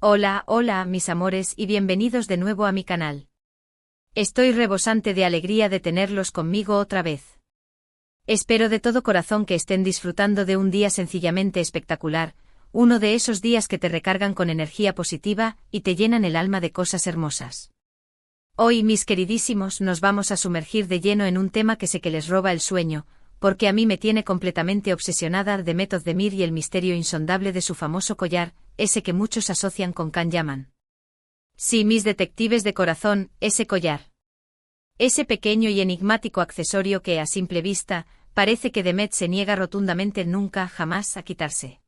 Hola, hola, mis amores y bienvenidos de nuevo a mi canal. Estoy rebosante de alegría de tenerlos conmigo otra vez. Espero de todo corazón que estén disfrutando de un día sencillamente espectacular, uno de esos días que te recargan con energía positiva y te llenan el alma de cosas hermosas. Hoy, mis queridísimos, nos vamos a sumergir de lleno en un tema que sé que les roba el sueño, porque a mí me tiene completamente obsesionada Demet Özdemir y el misterio insondable de su famoso collar, ese que muchos asocian con Can Yaman. Sí, mis detectives de corazón, ese collar. Ese pequeño y enigmático accesorio que, a simple vista, parece que Demet se niega rotundamente nunca, jamás a quitarse.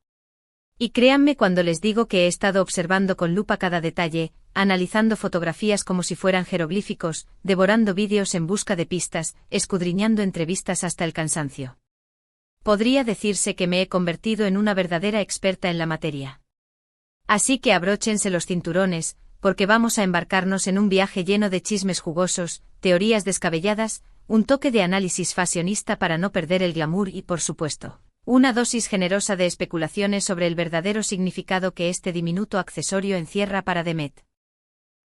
Y créanme cuando les digo que he estado observando con lupa cada detalle, analizando fotografías como si fueran jeroglíficos, devorando vídeos en busca de pistas, escudriñando entrevistas hasta el cansancio. Podría decirse que me he convertido en una verdadera experta en la materia. Así que abróchense los cinturones, porque vamos a embarcarnos en un viaje lleno de chismes jugosos, teorías descabelladas, un toque de análisis fashionista para no perder el glamour y, por supuesto, una dosis generosa de especulaciones sobre el verdadero significado que este diminuto accesorio encierra para Demet.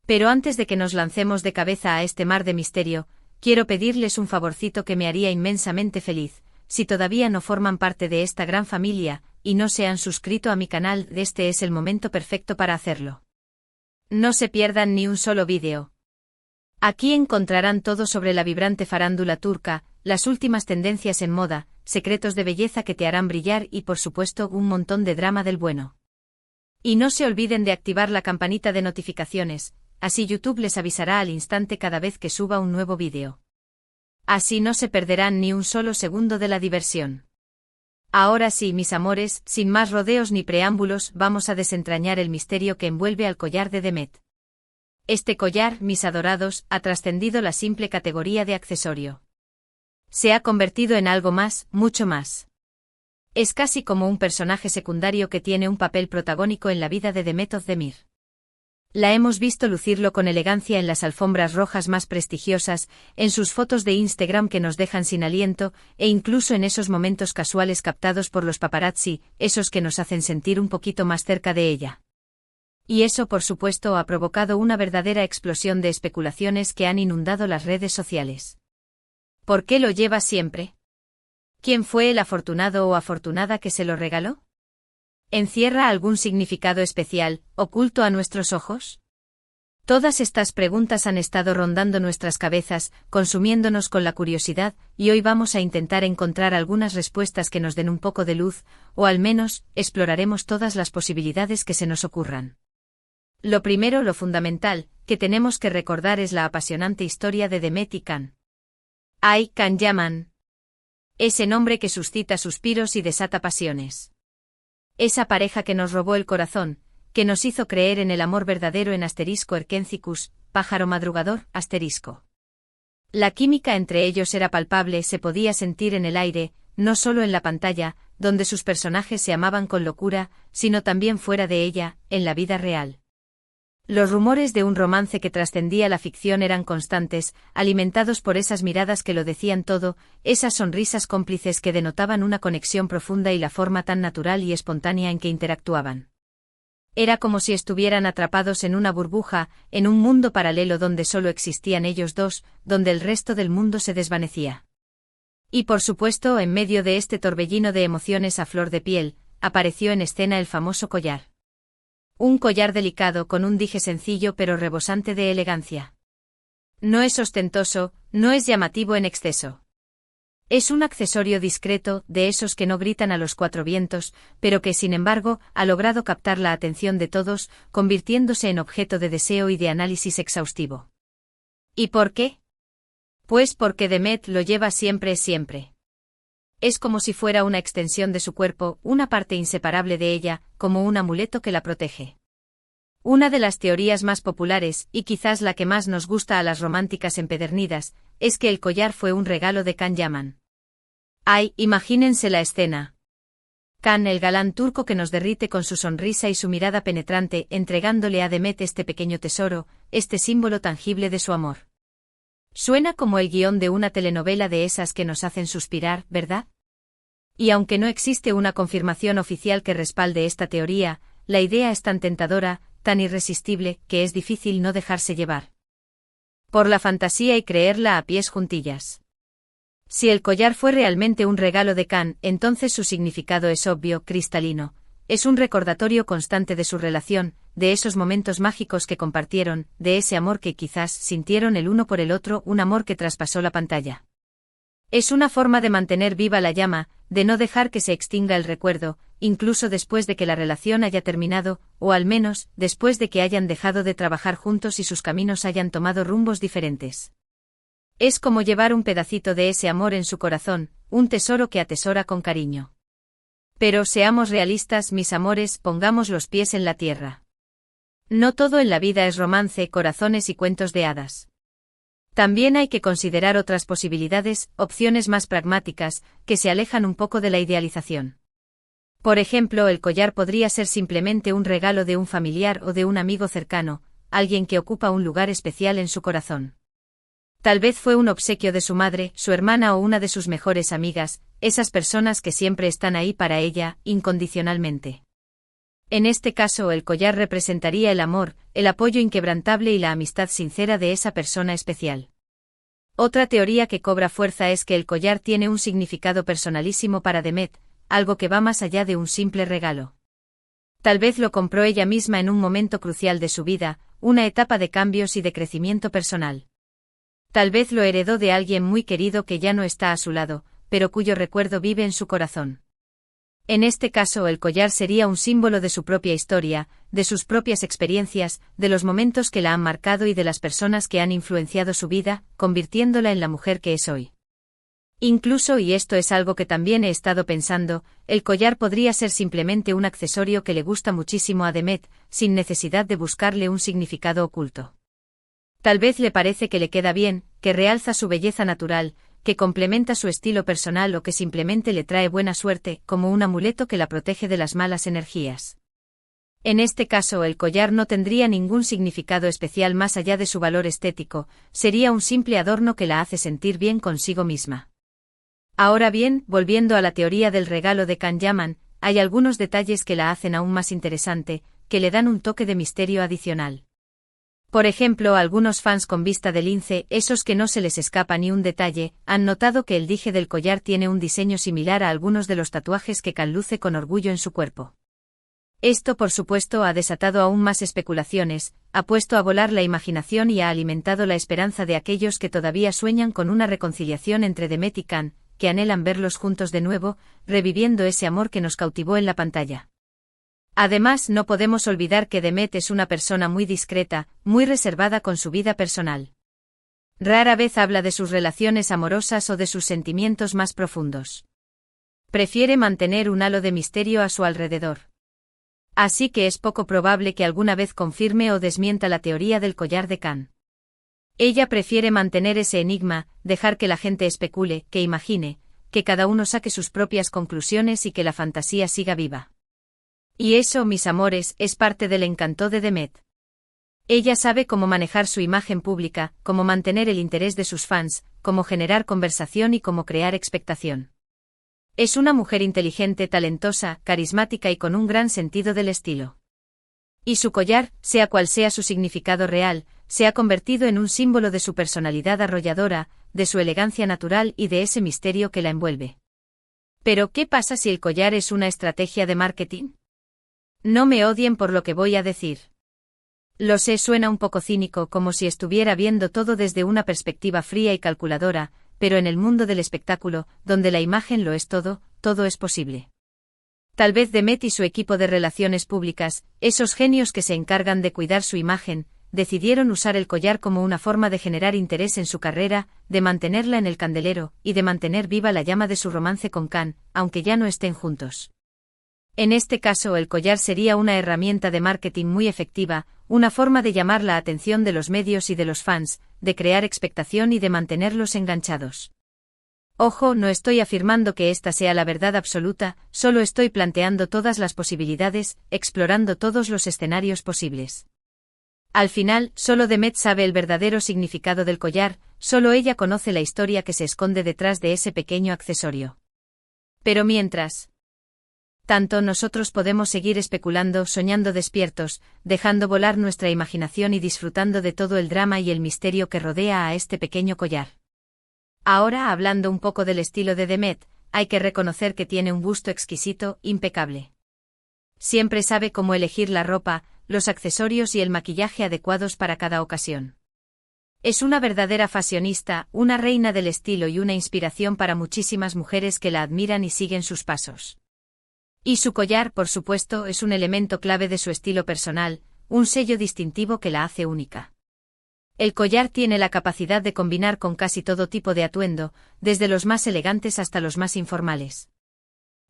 Pero antes de que nos lancemos de cabeza a este mar de misterio, quiero pedirles un favorcito que me haría inmensamente feliz, si todavía no forman parte de esta gran familia, y no se han suscrito a mi canal, este es el momento perfecto para hacerlo. No se pierdan ni un solo vídeo. Aquí encontrarán todo sobre la vibrante farándula turca, las últimas tendencias en moda, secretos de belleza que te harán brillar y por supuesto un montón de drama del bueno. Y no se olviden de activar la campanita de notificaciones, así YouTube les avisará al instante cada vez que suba un nuevo vídeo. Así no se perderán ni un solo segundo de la diversión. Ahora sí, mis amores, sin más rodeos ni preámbulos, vamos a desentrañar el misterio que envuelve al collar de Demet. Este collar, mis adorados, ha trascendido la simple categoría de accesorio. Se ha convertido en algo más, mucho más. Es casi como un personaje secundario que tiene un papel protagónico en la vida de Demet Özdemir. La hemos visto lucirlo con elegancia en las alfombras rojas más prestigiosas, en sus fotos de Instagram que nos dejan sin aliento, e incluso en esos momentos casuales captados por los paparazzi, esos que nos hacen sentir un poquito más cerca de ella. Y eso, por supuesto, ha provocado una verdadera explosión de especulaciones que han inundado las redes sociales. ¿Por qué lo lleva siempre? ¿Quién fue el afortunado o afortunada que se lo regaló? ¿Encierra algún significado especial, oculto a nuestros ojos? Todas estas preguntas han estado rondando nuestras cabezas, consumiéndonos con la curiosidad, y hoy vamos a intentar encontrar algunas respuestas que nos den un poco de luz, o al menos, exploraremos todas las posibilidades que se nos ocurran. Lo primero, lo fundamental, que tenemos que recordar es la apasionante historia de Demet y Can Yaman. Ese nombre que suscita suspiros y desata pasiones. Esa pareja que nos robó el corazón, que nos hizo creer en el amor verdadero en Erkencicus, pájaro madrugador, *. La química entre ellos era palpable, se podía sentir en el aire, no solo en la pantalla, donde sus personajes se amaban con locura, sino también fuera de ella, en la vida real. Los rumores de un romance que trascendía la ficción eran constantes, alimentados por esas miradas que lo decían todo, esas sonrisas cómplices que denotaban una conexión profunda y la forma tan natural y espontánea en que interactuaban. Era como si estuvieran atrapados en una burbuja, en un mundo paralelo donde solo existían ellos dos, donde el resto del mundo se desvanecía. Y por supuesto, en medio de este torbellino de emociones a flor de piel, apareció en escena el famoso collar. Un collar delicado con un dije sencillo pero rebosante de elegancia. No es ostentoso, no es llamativo en exceso. Es un accesorio discreto, de esos que no gritan a los cuatro vientos, pero que sin embargo ha logrado captar la atención de todos, convirtiéndose en objeto de deseo y de análisis exhaustivo. ¿Y por qué? Pues porque Demet lo lleva siempre. Es como si fuera una extensión de su cuerpo, una parte inseparable de ella, como un amuleto que la protege. Una de las teorías más populares, y quizás la que más nos gusta a las románticas empedernidas, es que el collar fue un regalo de Can Yaman. Ay, imagínense la escena. Can, el galán turco que nos derrite con su sonrisa y su mirada penetrante, entregándole a Demet este pequeño tesoro, este símbolo tangible de su amor. Suena como el guión de una telenovela de esas que nos hacen suspirar, ¿verdad? Y aunque no existe una confirmación oficial que respalde esta teoría, la idea es tan tentadora, tan irresistible, que es difícil no dejarse llevar por la fantasía y creerla a pies juntillas. Si el collar fue realmente un regalo de Khan, entonces su significado es obvio, cristalino. Es un recordatorio constante de su relación, de esos momentos mágicos que compartieron, de ese amor que quizás sintieron el uno por el otro, un amor que traspasó la pantalla. Es una forma de mantener viva la llama, de no dejar que se extinga el recuerdo, incluso después de que la relación haya terminado, o al menos, después de que hayan dejado de trabajar juntos y sus caminos hayan tomado rumbos diferentes. Es como llevar un pedacito de ese amor en su corazón, un tesoro que atesora con cariño. Pero seamos realistas, mis amores, pongamos los pies en la tierra. No todo en la vida es romance, corazones y cuentos de hadas. También hay que considerar otras posibilidades, opciones más pragmáticas, que se alejan un poco de la idealización. Por ejemplo, el collar podría ser simplemente un regalo de un familiar o de un amigo cercano, alguien que ocupa un lugar especial en su corazón. Tal vez fue un obsequio de su madre, su hermana o una de sus mejores amigas, esas personas que siempre están ahí para ella, incondicionalmente. En este caso, el collar representaría el amor, el apoyo inquebrantable y la amistad sincera de esa persona especial. Otra teoría que cobra fuerza es que el collar tiene un significado personalísimo para Demet, algo que va más allá de un simple regalo. Tal vez lo compró ella misma en un momento crucial de su vida, una etapa de cambios y de crecimiento personal. Tal vez lo heredó de alguien muy querido que ya no está a su lado, pero cuyo recuerdo vive en su corazón. En este caso, el collar sería un símbolo de su propia historia, de sus propias experiencias, de los momentos que la han marcado y de las personas que han influenciado su vida, convirtiéndola en la mujer que es hoy. Incluso, y esto es algo que también he estado pensando, el collar podría ser simplemente un accesorio que le gusta muchísimo a Demet, sin necesidad de buscarle un significado oculto. Tal vez le parece que le queda bien, que realza su belleza natural, que complementa su estilo personal o que simplemente le trae buena suerte, como un amuleto que la protege de las malas energías. En este caso, el collar no tendría ningún significado especial más allá de su valor estético, sería un simple adorno que la hace sentir bien consigo misma. Ahora bien, volviendo a la teoría del regalo de Khan Yaman, hay algunos detalles que la hacen aún más interesante, que le dan un toque de misterio adicional. Por ejemplo, algunos fans con vista de lince, esos que no se les escapa ni un detalle, han notado que el dije del collar tiene un diseño similar a algunos de los tatuajes que Khan luce con orgullo en su cuerpo. Esto, por supuesto, ha desatado aún más especulaciones, ha puesto a volar la imaginación y ha alimentado la esperanza de aquellos que todavía sueñan con una reconciliación entre Demet y Khan, que anhelan verlos juntos de nuevo, reviviendo ese amor que nos cautivó en la pantalla. Además, no podemos olvidar que Demet es una persona muy discreta, muy reservada con su vida personal. Rara vez habla de sus relaciones amorosas o de sus sentimientos más profundos. Prefiere mantener un halo de misterio a su alrededor. Así que es poco probable que alguna vez confirme o desmienta la teoría del collar de Khan. Ella prefiere mantener ese enigma, dejar que la gente especule, que imagine, que cada uno saque sus propias conclusiones y que la fantasía siga viva. Y eso, mis amores, es parte del encanto de Demet. Ella sabe cómo manejar su imagen pública, cómo mantener el interés de sus fans, cómo generar conversación y cómo crear expectación. Es una mujer inteligente, talentosa, carismática y con un gran sentido del estilo. Y su collar, sea cual sea su significado real, se ha convertido en un símbolo de su personalidad arrolladora, de su elegancia natural y de ese misterio que la envuelve. Pero, ¿qué pasa si el collar es una estrategia de marketing? No me odien por lo que voy a decir. Lo sé, suena un poco cínico, como si estuviera viendo todo desde una perspectiva fría y calculadora, pero en el mundo del espectáculo, donde la imagen lo es todo, todo es posible. Tal vez Demet y su equipo de relaciones públicas, esos genios que se encargan de cuidar su imagen, decidieron usar el collar como una forma de generar interés en su carrera, de mantenerla en el candelero, y de mantener viva la llama de su romance con Khan, aunque ya no estén juntos. En este caso, el collar sería una herramienta de marketing muy efectiva, una forma de llamar la atención de los medios y de los fans, de crear expectación y de mantenerlos enganchados. Ojo, no estoy afirmando que esta sea la verdad absoluta, solo estoy planteando todas las posibilidades, explorando todos los escenarios posibles. Al final, solo Demet sabe el verdadero significado del collar, solo ella conoce la historia que se esconde detrás de ese pequeño accesorio. Pero mientras Tanto nosotros podemos seguir especulando, soñando despiertos, dejando volar nuestra imaginación y disfrutando de todo el drama y el misterio que rodea a este pequeño collar. Ahora, hablando un poco del estilo de Demet, hay que reconocer que tiene un gusto exquisito, impecable. Siempre sabe cómo elegir la ropa, los accesorios y el maquillaje adecuados para cada ocasión. Es una verdadera fashionista, una reina del estilo y una inspiración para muchísimas mujeres que la admiran y siguen sus pasos. Y su collar, por supuesto, es un elemento clave de su estilo personal, un sello distintivo que la hace única. El collar tiene la capacidad de combinar con casi todo tipo de atuendo, desde los más elegantes hasta los más informales.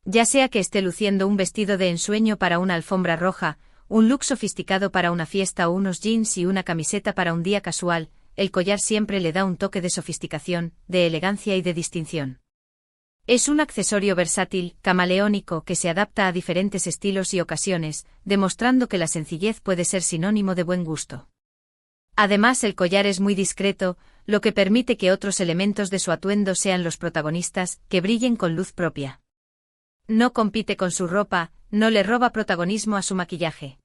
Ya sea que esté luciendo un vestido de ensueño para una alfombra roja, un look sofisticado para una fiesta o unos jeans y una camiseta para un día casual, el collar siempre le da un toque de sofisticación, de elegancia y de distinción. Es un accesorio versátil, camaleónico, que se adapta a diferentes estilos y ocasiones, demostrando que la sencillez puede ser sinónimo de buen gusto. Además, el collar es muy discreto, lo que permite que otros elementos de su atuendo sean los protagonistas, que brillen con luz propia. No compite con su ropa, no le roba protagonismo a su maquillaje.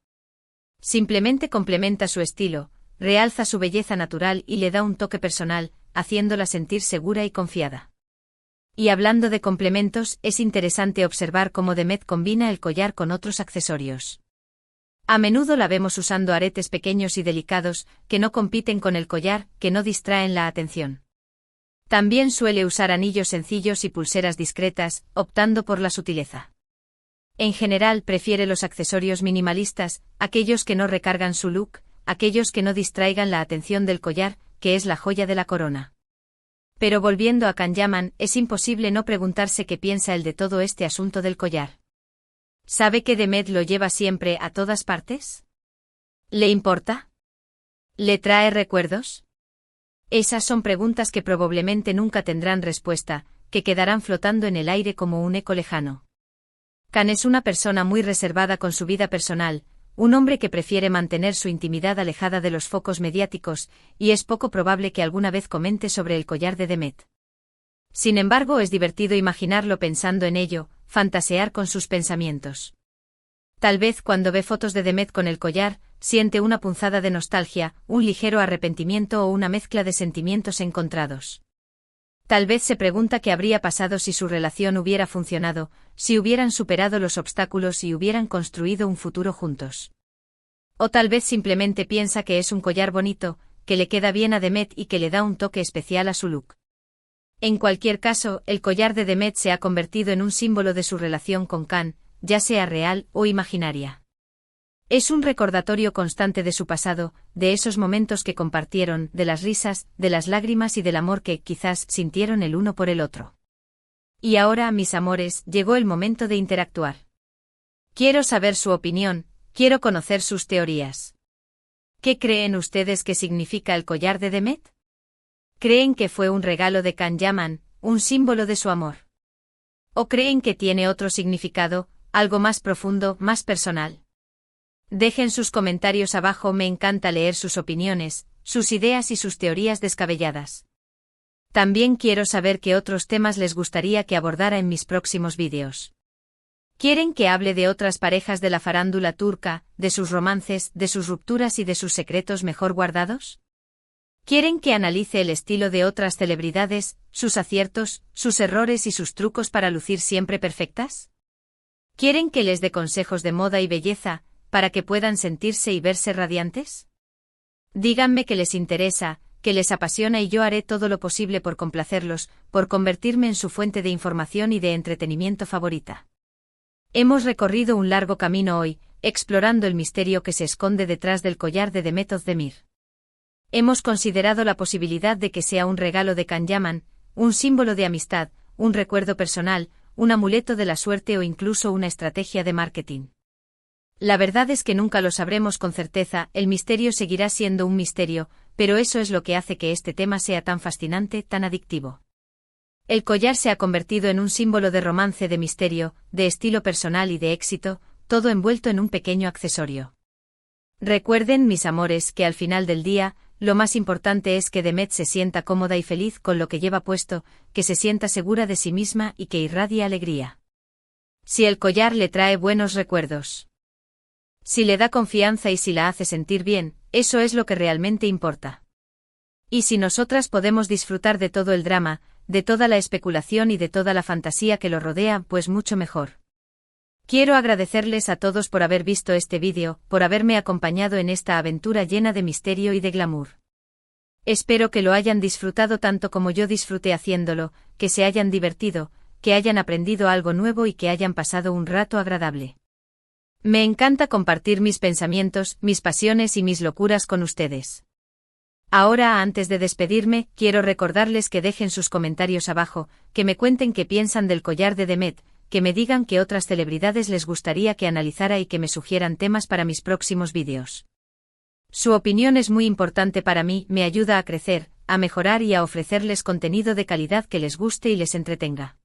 Simplemente complementa su estilo, realza su belleza natural y le da un toque personal, haciéndola sentir segura y confiada. Y hablando de complementos, es interesante observar cómo Demet combina el collar con otros accesorios. A menudo la vemos usando aretes pequeños y delicados, que no compiten con el collar, que no distraen la atención. También suele usar anillos sencillos y pulseras discretas, optando por la sutileza. En general prefiere los accesorios minimalistas, aquellos que no recargan su look, aquellos que no distraigan la atención del collar, que es la joya de la corona. Pero volviendo a Kanyaman, es imposible no preguntarse qué piensa él de todo este asunto del collar. ¿Sabe que Demet lo lleva siempre a todas partes? ¿Le importa? ¿Le trae recuerdos? Esas son preguntas que probablemente nunca tendrán respuesta, que quedarán flotando en el aire como un eco lejano. Kan es una persona muy reservada con su vida personal, un hombre que prefiere mantener su intimidad alejada de los focos mediáticos, y es poco probable que alguna vez comente sobre el collar de Demet. Sin embargo, es divertido imaginarlo pensando en ello, fantasear con sus pensamientos. Tal vez cuando ve fotos de Demet con el collar, siente una punzada de nostalgia, un ligero arrepentimiento o una mezcla de sentimientos encontrados. Tal vez se pregunta qué habría pasado si su relación hubiera funcionado, si hubieran superado los obstáculos y hubieran construido un futuro juntos. O tal vez simplemente piensa que es un collar bonito, que le queda bien a Demet y que le da un toque especial a su look. En cualquier caso, el collar de Demet se ha convertido en un símbolo de su relación con Kan, ya sea real o imaginaria. Es un recordatorio constante de su pasado, de esos momentos que compartieron, de las risas, de las lágrimas y del amor que, quizás, sintieron el uno por el otro. Y ahora, mis amores, llegó el momento de interactuar. Quiero saber su opinión, quiero conocer sus teorías. ¿Qué creen ustedes que significa el collar de Demet? ¿Creen que fue un regalo de Kanyaman, un símbolo de su amor? ¿O creen que tiene otro significado, algo más profundo, más personal? Dejen sus comentarios abajo, me encanta leer sus opiniones, sus ideas y sus teorías descabelladas. También quiero saber qué otros temas les gustaría que abordara en mis próximos vídeos. ¿Quieren que hable de otras parejas de la farándula turca, de sus romances, de sus rupturas y de sus secretos mejor guardados? ¿Quieren que analice el estilo de otras celebridades, sus aciertos, sus errores y sus trucos para lucir siempre perfectas? ¿Quieren que les dé consejos de moda y belleza, para que puedan sentirse y verse radiantes? Díganme que les interesa, que les apasiona y yo haré todo lo posible por complacerlos, por convertirme en su fuente de información y de entretenimiento favorita. Hemos recorrido un largo camino hoy, explorando el misterio que se esconde detrás del collar de Demet Özdemir. Hemos considerado la posibilidad de que sea un regalo de Kanyaman, un símbolo de amistad, un recuerdo personal, un amuleto de la suerte o incluso una estrategia de marketing. La verdad es que nunca lo sabremos con certeza, el misterio seguirá siendo un misterio, pero eso es lo que hace que este tema sea tan fascinante, tan adictivo. El collar se ha convertido en un símbolo de romance, de misterio, de estilo personal y de éxito, todo envuelto en un pequeño accesorio. Recuerden, mis amores, que al final del día, lo más importante es que Demet se sienta cómoda y feliz con lo que lleva puesto, que se sienta segura de sí misma y que irradie alegría. Si el collar le trae buenos recuerdos. Si le da confianza y si la hace sentir bien, eso es lo que realmente importa. Y si nosotras podemos disfrutar de todo el drama, de toda la especulación y de toda la fantasía que lo rodea, pues mucho mejor. Quiero agradecerles a todos por haber visto este vídeo, por haberme acompañado en esta aventura llena de misterio y de glamour. Espero que lo hayan disfrutado tanto como yo disfruté haciéndolo, que se hayan divertido, que hayan aprendido algo nuevo y que hayan pasado un rato agradable. Me encanta compartir mis pensamientos, mis pasiones y mis locuras con ustedes. Ahora, antes de despedirme, quiero recordarles que dejen sus comentarios abajo, que me cuenten qué piensan del collar de Demet, que me digan qué otras celebridades les gustaría que analizara y que me sugieran temas para mis próximos vídeos. Su opinión es muy importante para mí, me ayuda a crecer, a mejorar y a ofrecerles contenido de calidad que les guste y les entretenga.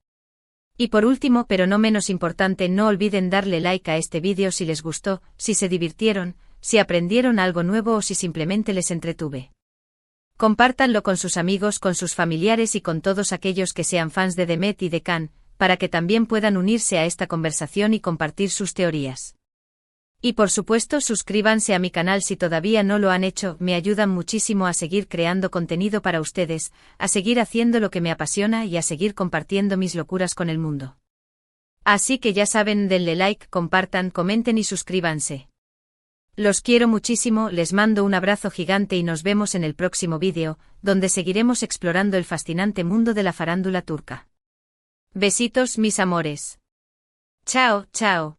Y por último, pero no menos importante, no olviden darle like a este vídeo si les gustó, si se divirtieron, si aprendieron algo nuevo o si simplemente les entretuve. Compártanlo con sus amigos, con sus familiares y con todos aquellos que sean fans de Demet y de Can, para que también puedan unirse a esta conversación y compartir sus teorías. Y por supuesto, suscríbanse a mi canal si todavía no lo han hecho, me ayudan muchísimo a seguir creando contenido para ustedes, a seguir haciendo lo que me apasiona y a seguir compartiendo mis locuras con el mundo. Así que ya saben, denle like, compartan, comenten y suscríbanse. Los quiero muchísimo, les mando un abrazo gigante y nos vemos en el próximo vídeo, donde seguiremos explorando el fascinante mundo de la farándula turca. Besitos, mis amores. Chao, chao.